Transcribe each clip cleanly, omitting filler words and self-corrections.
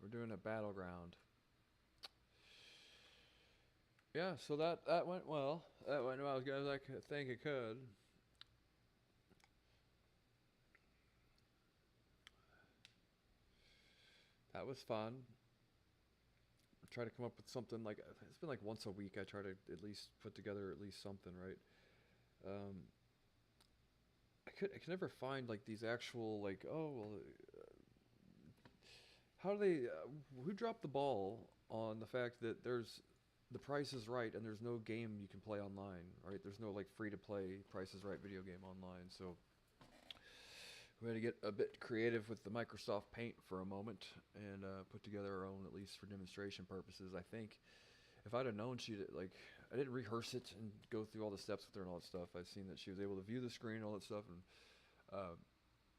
We're doing a battleground. Yeah, so that went well. That went well as good as I could think it could. That was fun. Try to come up with something like it's been like once a week. I try to at least put together at least something, right? Um, I could never find like these actual like how do they who dropped the ball on the fact that there's the Price is Right and there's no game you can play online, right? There's no like free to play Price is Right video game online, so we had to get a bit creative with the Microsoft Paint for a moment and put together our own, at least for demonstration purposes. I think if I'd have known she like, I didn't rehearse it and go through all the steps with her and all that stuff. I've seen that she was able to view the screen and all that stuff.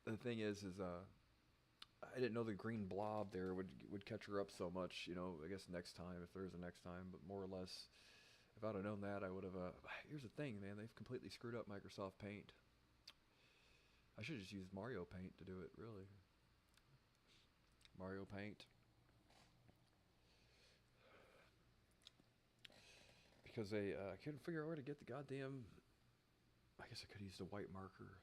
And the thing is I didn't know the green blob there would catch her up so much. You know, I guess next time if there is a next time, but more or less, if I'd have known that, I would have. Here's the thing, man. They've completely screwed up Microsoft Paint. I should just use Mario Paint to do it, really. Mario Paint. Because I couldn't figure out where to get the goddamn. I guess I could use the white marker.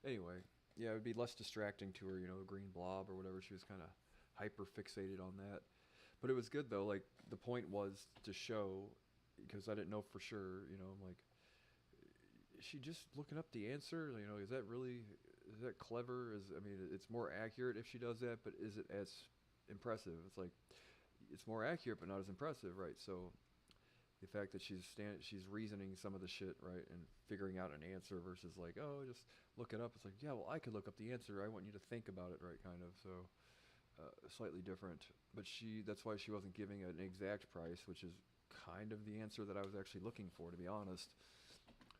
Anyway, yeah, it would be less distracting to her, you know, a green blob or whatever. She was kind of hyper fixated on that. But it was good though. Like the point was to show, because I didn't know for sure. You know, I'm like, is she just looking up the answer? You know, is that really is that clever? I mean, it's more accurate if she does that, but is it as impressive? It's like it's more accurate, but not as impressive, right? So the fact that she's reasoning some of the shit right and figuring out an answer versus like just look it up. It's like yeah, well I could look up the answer. I want you to think about it, right? Kind of so. Slightly different, but that's why she wasn't giving an exact price, which is kind of the answer that I was actually looking for, to be honest.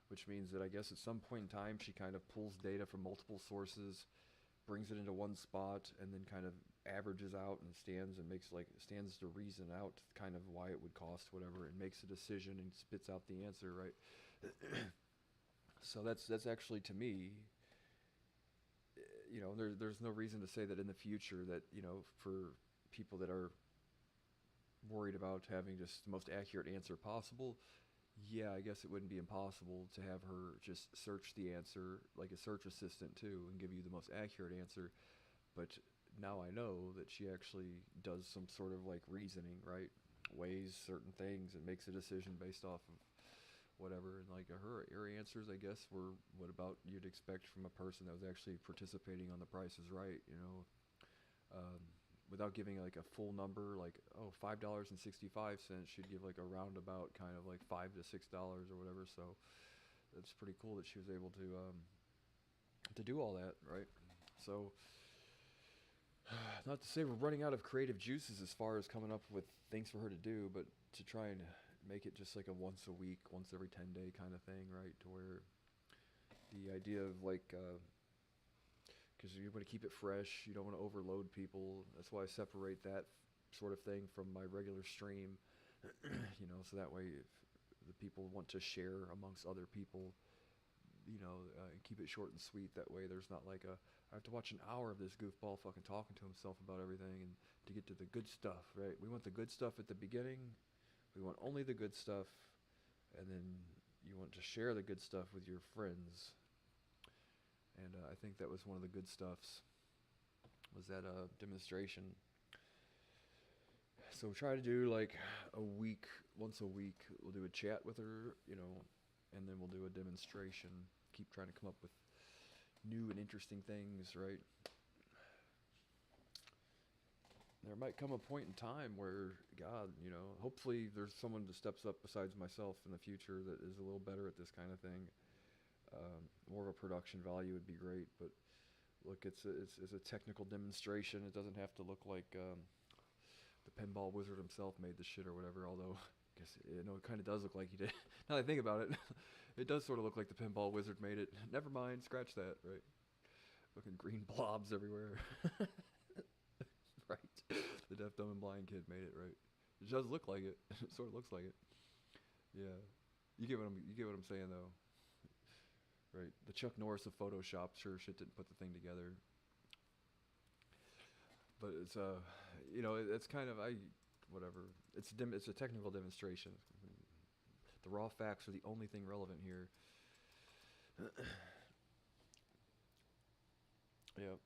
Which means that I guess at some point in time she kind of pulls data from multiple sources, brings it into one spot, and then kind of averages out and stands to reason out kind of why it would cost whatever, and makes a decision and spits out the answer, right? So that's actually to me, you know, there's no reason to say that in the future that you know for people that are worried about having just the most accurate answer possible, yeah, I guess it wouldn't be impossible to have her just search the answer like a search assistant too and give you the most accurate answer. But now I know that she actually does some sort of like reasoning, right? Weighs certain things and makes a decision based off of whatever. And like her answers, I guess, were what about you'd expect from a person that was actually participating on The Price is Right, you know, um, without giving like a full number, like $5.65, she'd give like a roundabout kind of like $5 to $6 or whatever. So it's pretty cool that she was able to do all that, right? So not to say we're running out of creative juices as far as coming up with things for her to do, but to try and make it just like a once a week, once every 10 day kind of thing, right? To where the idea of like because you want to keep it fresh. You don't want to overload people. That's why I separate that sort of thing from my regular stream. You know, so that way if the people want to share amongst other people, you know, keep it short and sweet. That way there's not like I have to watch an hour of this goofball fucking talking to himself about everything and to get to the good stuff, right? We want the good stuff at the beginning. We want only the good stuff, and then you want to share the good stuff with your friends. And I think that was one of the good stuffs. Was that demonstration? So try to do like a week, once a week. We'll do a chat with her, you know, and then we'll do a demonstration. Keep trying to come up with new and interesting things, right? There might come a point in time where, God, you know, hopefully there's someone that steps up besides myself in the future that is a little better at this kind of thing. More of a production value would be great, but look, it's a technical demonstration. It doesn't have to look like the pinball wizard himself made the shit or whatever. Although, I guess you know it kind of does look like he did. Now that I think about it, it does sort of look like the pinball wizard made it. Never mind, scratch that. Right, looking green blobs everywhere. Right, the deaf, dumb, and blind kid made it. Right, it does look like it. It sort of looks like it. Yeah, you get what I'm saying though. Right, the Chuck Norris of Photoshop sure shit didn't put the thing together. but it's it's kind of whatever. It's a technical demonstration. The raw facts are the only thing relevant here. Yep.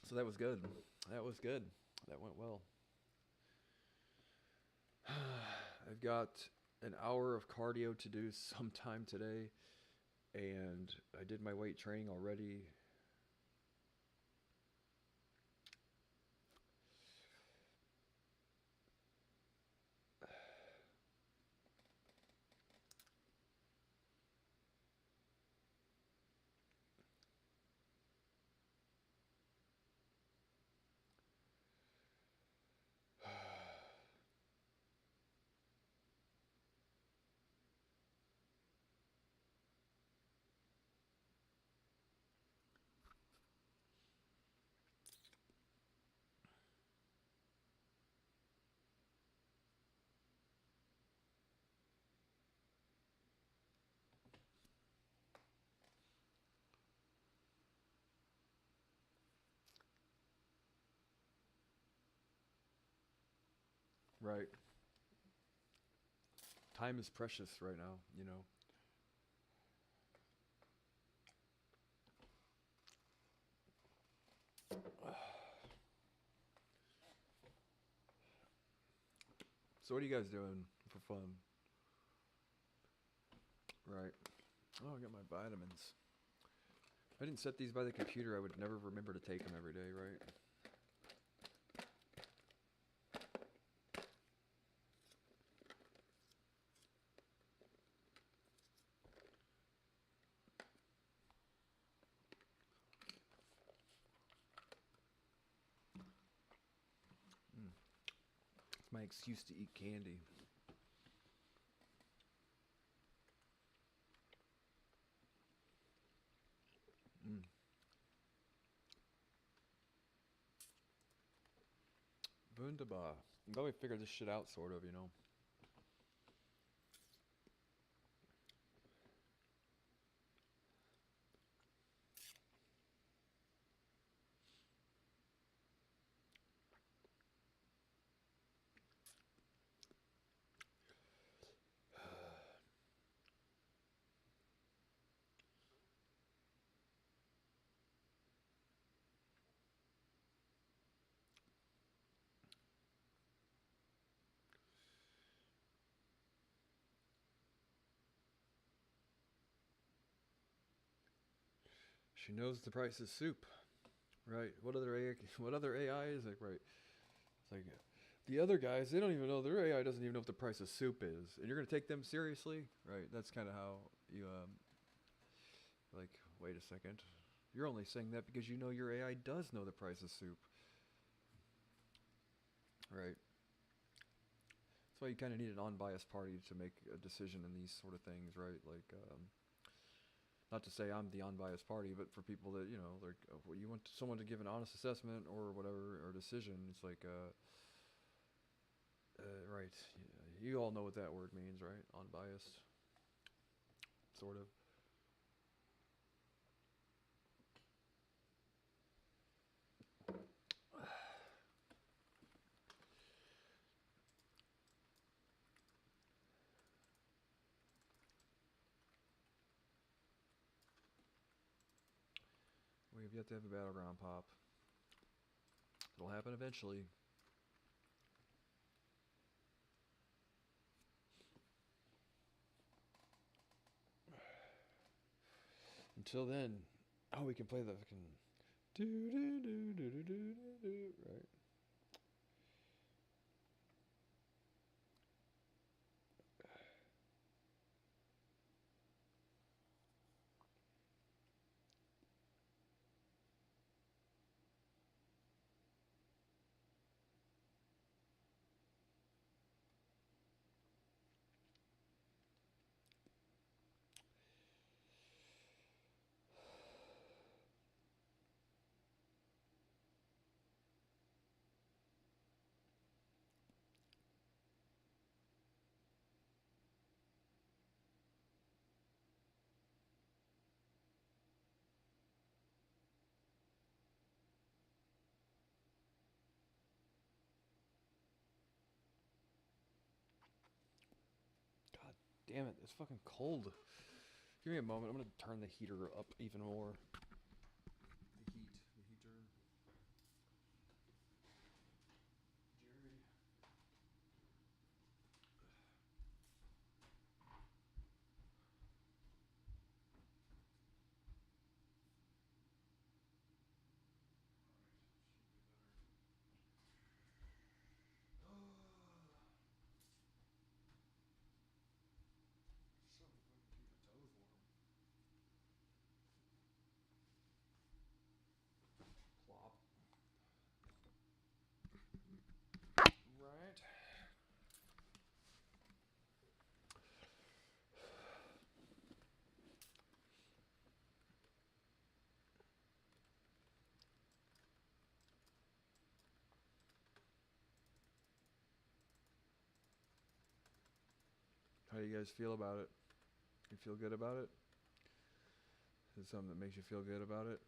So that was good. That was good. That went well. I've got an hour of cardio to do sometime today, and I did my weight training already. Right. Time is precious right now, you know. So what are you guys doing for fun? Right. Oh, I got my vitamins. If I didn't set these by the computer, I would never remember to take them every day, right? Mm. It's my excuse to eat candy. Mm. Wunderbar. I'm glad we figured this shit out, sort of, you know. She knows the price of soup, right? What other AI is like, right? It's like the other guys, they don't even know their AI doesn't even know what the price of soup is, and you're gonna take them seriously, right? That's kind of how you like. Wait a second, you're only saying that because you know your AI does know the price of soup, right? That's why you kind of need an unbiased party to make a decision in these sort of things, right? Like, not to say I'm the unbiased party, but for people that like, you want someone to give an honest assessment or whatever or decision, it's like, right? You all know what that word means, right? Unbiased, sort of. We have yet to have a battleground pop. It'll happen eventually. Until then, oh, we can play the fucking do do do do do do do, right? damn it, it's fucking cold. Give me a moment. I'm gonna turn the heater up even more. The heater. Jerry. Something fucking keep my toes warm. Plop. Right. How do you guys feel about it? You feel good about it? Is it something that makes you feel good about it?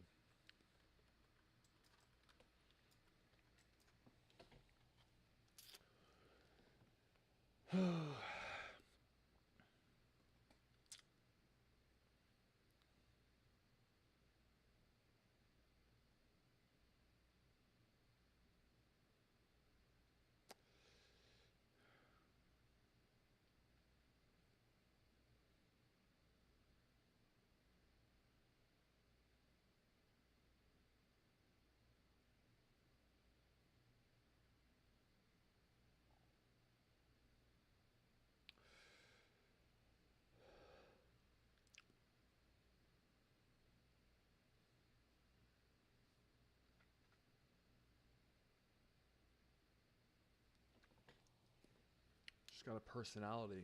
She's got a personality,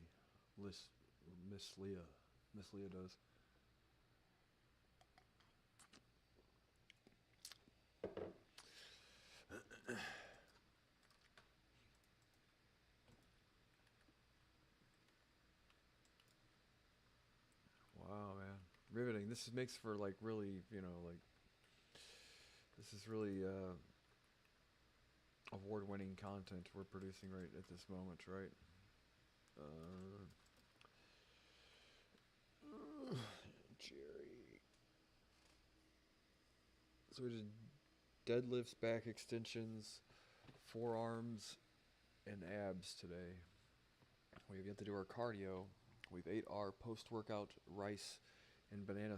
Miss Leah. Miss Leah does. Wow, man, riveting. This makes for like really, like this is really award-winning content we're producing right at this moment, right? Jerry. So we did deadlifts, back extensions, forearms, and abs today. We've yet to do our cardio. We've ate our post-workout rice and banana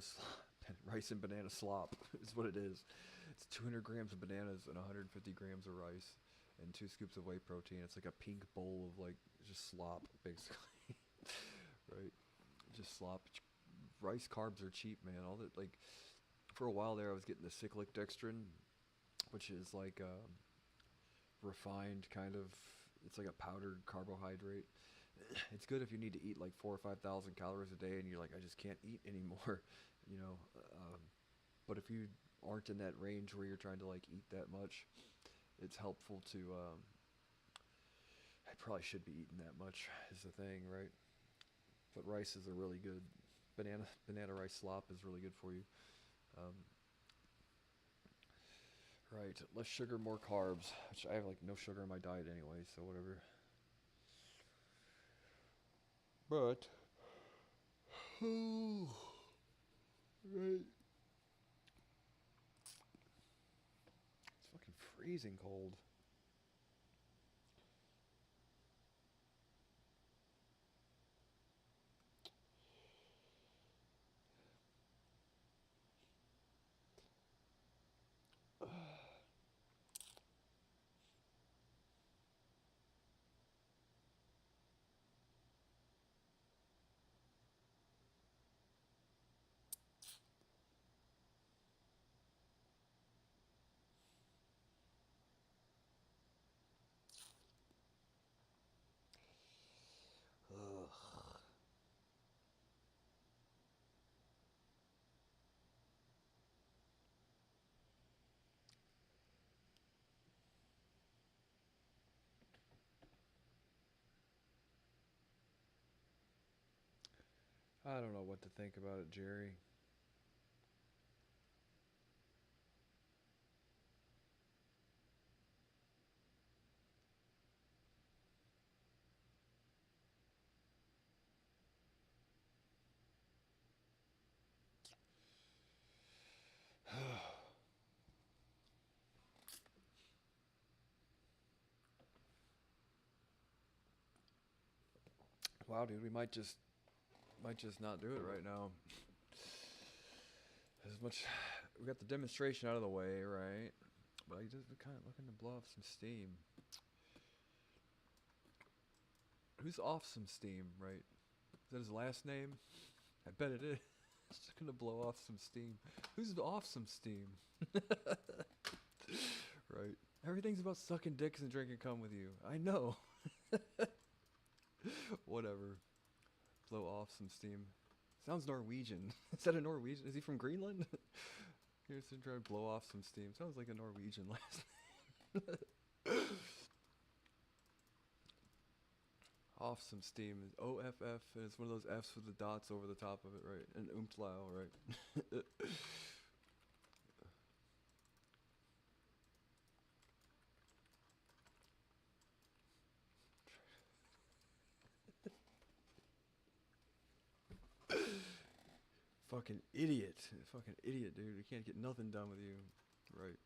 slop is what it is. It's 200 grams of bananas and 150 grams of rice and 2 scoops of whey protein. It's like a pink bowl of like just slop, basically. Right? Just slop. Rice carbs are cheap, man. All that, like, for a while there, I was getting the cyclic dextrin, which is like refined kind of. It's like a powdered carbohydrate. It's good if you need to eat like 4,000 or 5,000 calories a day, and you're like, I just can't eat anymore, you know. But if you aren't in that range where you're trying to like eat that much, it's helpful to. I probably should be eating that much, is the thing, right? But rice is a really good banana rice slop is really good for you. Um, right, less sugar, more carbs, which I have like no sugar in my diet anyway, so whatever. But right, it's fucking freezing cold. Ugh. I don't know what to think about it, Jerry. Wow, dude, we might just not do it right now. As much, we got the demonstration out of the way, right? But I just kind of looking to blow off some steam. Who's off some steam, right? Is that his last name? I bet it is. Just gonna blow off some steam. Who's off some steam? Right. Everything's about sucking dicks and drinking cum with you. I know. Whatever. Blow off some steam. Sounds Norwegian. Is that a Norwegian? Is he from Greenland? Here's to try to blow off some steam. Sounds like a Norwegian last name. Off some steam is OFF, and it's one of those F's with the dots over the top of it, right? And umtlau, right? Fucking idiot. Fucking idiot, dude. We can't get nothing done with you. Right.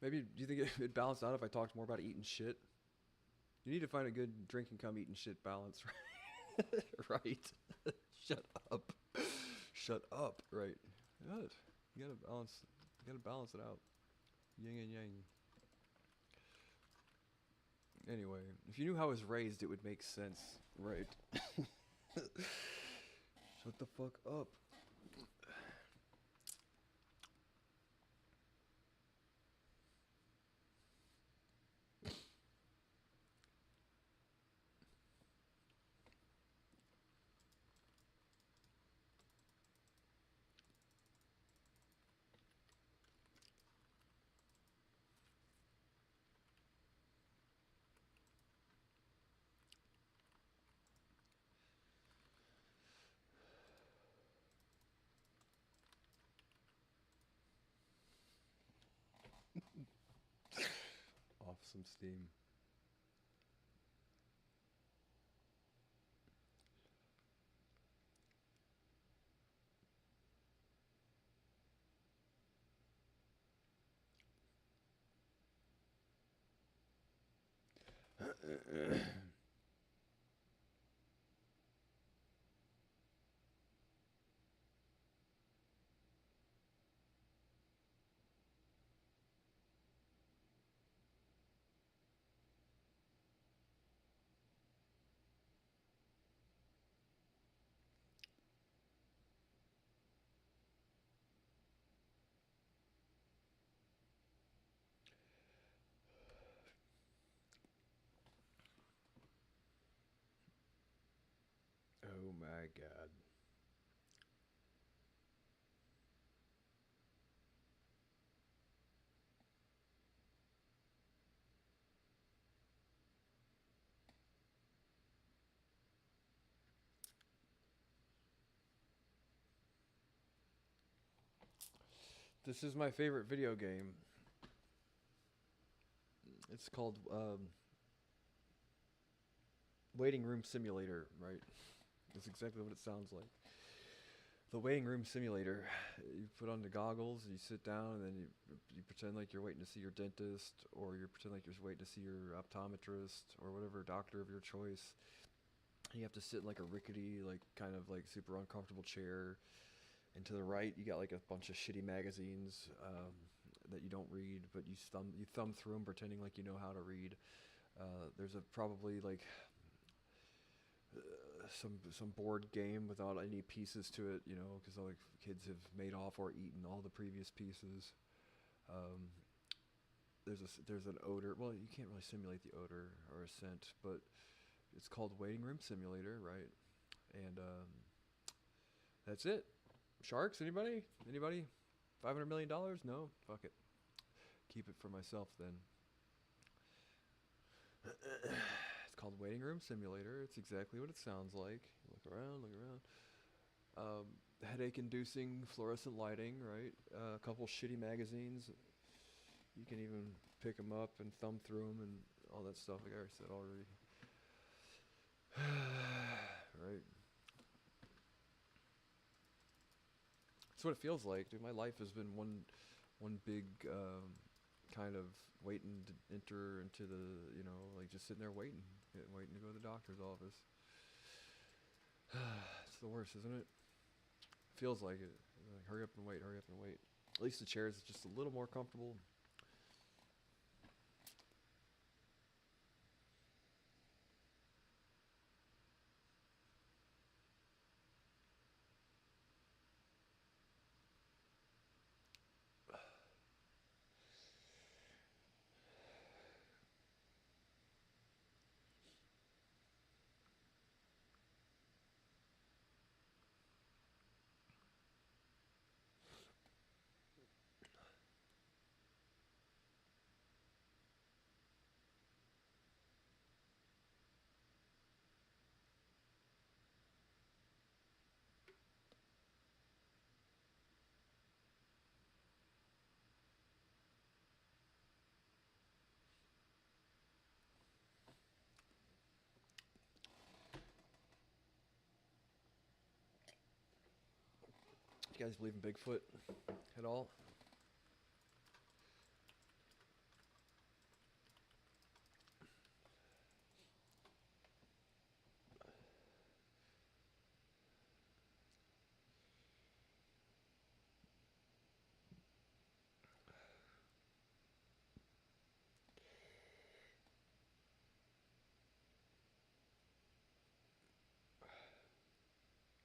Maybe, do you think it'd balance out if I talked more about eating shit? You need to find a good drinking cum eating shit balance, right? Right. Shut up. Shut up, right. Good. You gotta balance it out. Yin and yang. Anyway, if you knew how I was raised, it would make sense, right? Shut the fuck up. Off some steam. Oh my god. This is my favorite video game. It's called Waiting Room Simulator, right? That's exactly what it sounds like. The waiting room simulator. You put on the goggles, and you sit down, and then you pretend like you're waiting to see your dentist, or you pretend like you're waiting to see your optometrist, or whatever doctor of your choice. You have to sit in like a rickety, like kind of like super uncomfortable chair. And to the right, you got like a bunch of shitty magazines that you don't read, but you thumb through them, pretending like you know how to read. There's probably like some board game without any pieces to it, you know, because all the kids have made off or eaten all the previous pieces. There's an odor. Well, you can't really simulate the odor or a scent, but it's called Waiting Room Simulator, right? And that's it. Sharks? Anybody? Anybody? $500 million? No? Fuck it. Keep it for myself then. It's called Waiting Room Simulator. It's exactly what it sounds like. Look around, look around. Headache-inducing fluorescent lighting, right? A couple shitty magazines. You can even pick them up and thumb through them and all that stuff. Like I already said already. Right. That's what it feels like, dude. My life has been one big kind of waiting to enter into the, like just sitting there waiting to go to the doctor's office. It's the worst, isn't it? Feels like it. Like, hurry up and wait, hurry up and wait. At least the chairs is just a little more comfortable. You guys believe in Bigfoot at all?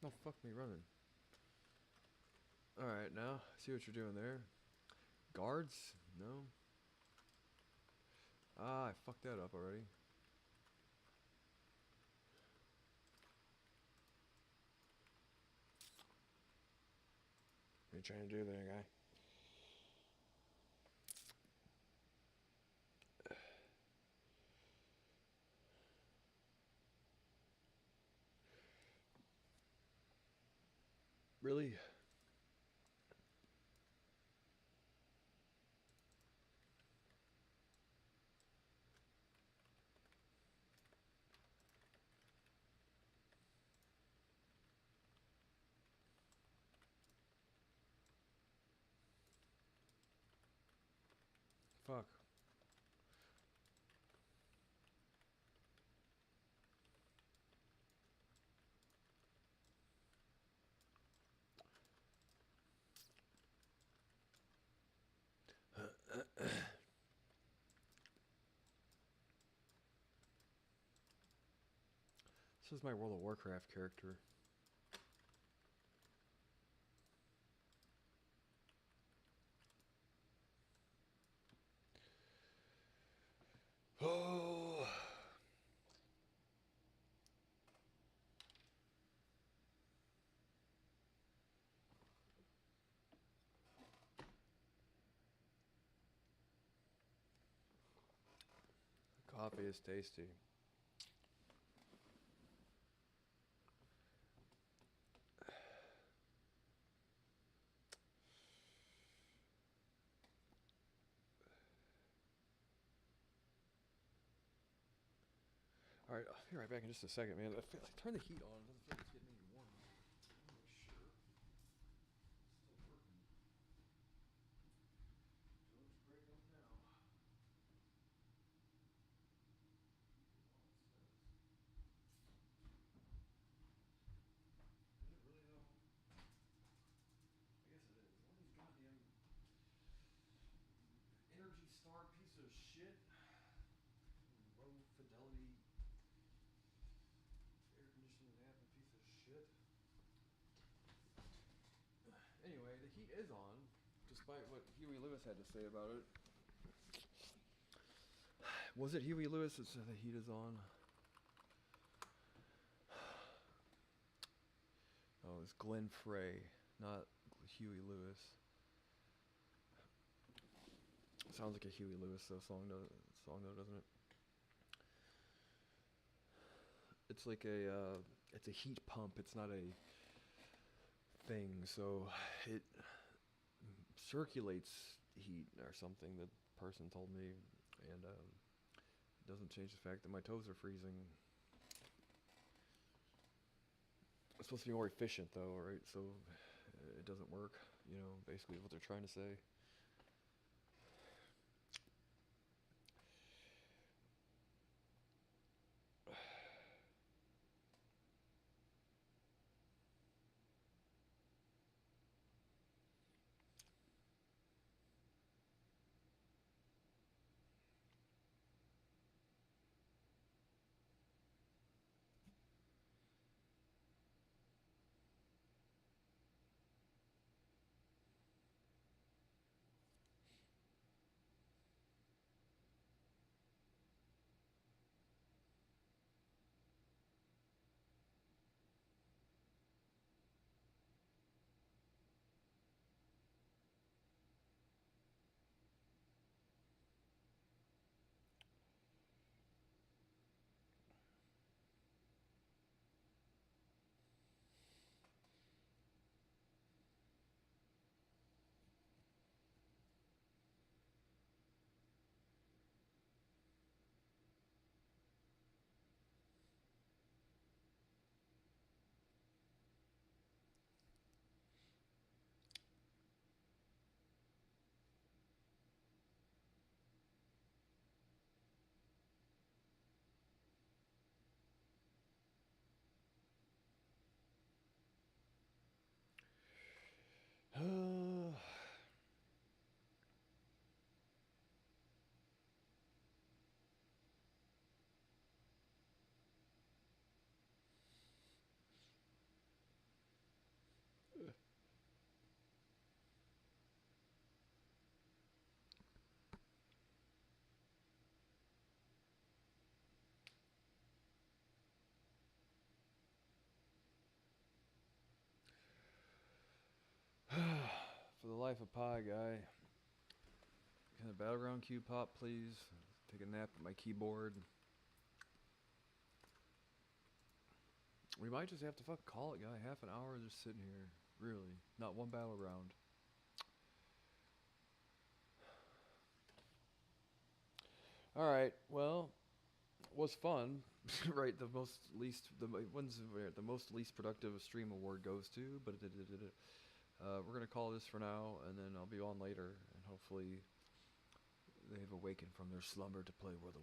No, fuck me running. Alright, now, see what you're doing there. Guards? No. Ah, I fucked that up already. What are you trying to do there, guy? Really? Fuck. This is my World of Warcraft character. Oh. Coffee is tasty. Alright, I'll be right back in just a second, man. I feel like turn the heat on. It doesn't feel like it's getting any warmer. I'm not sure. Still working. Let's break up now. Is it really though? I guess it is. All these goddamn Energy Star piece of shit. Low fidelity air conditioning napping piece of shit. Anyway, the heat is on, despite what Huey Lewis had to say about it. Was it Huey Lewis that said the heat is on? Oh, it's Glenn Frey, not Huey Lewis. Sounds like a Huey Lewis song though, doesn't it? It's like it's a heat pump. It's not a thing, so it circulates heat or something. The person told me, and Doesn't change the fact that my toes are freezing. It's supposed to be more efficient though, right? So it doesn't work, you know, basically what they're trying to say. For the life of Pi guy, can the battleground queue pop, please? Take a nap at my keyboard. We might just have to fucking call it, guy. Half an hour just sitting here. Really. Not one battleground. Alright, well, was fun. Right, the most least productive stream award goes to, but we're gonna call this for now, and then I'll be on later, and hopefully they've awakened from their slumber to play World of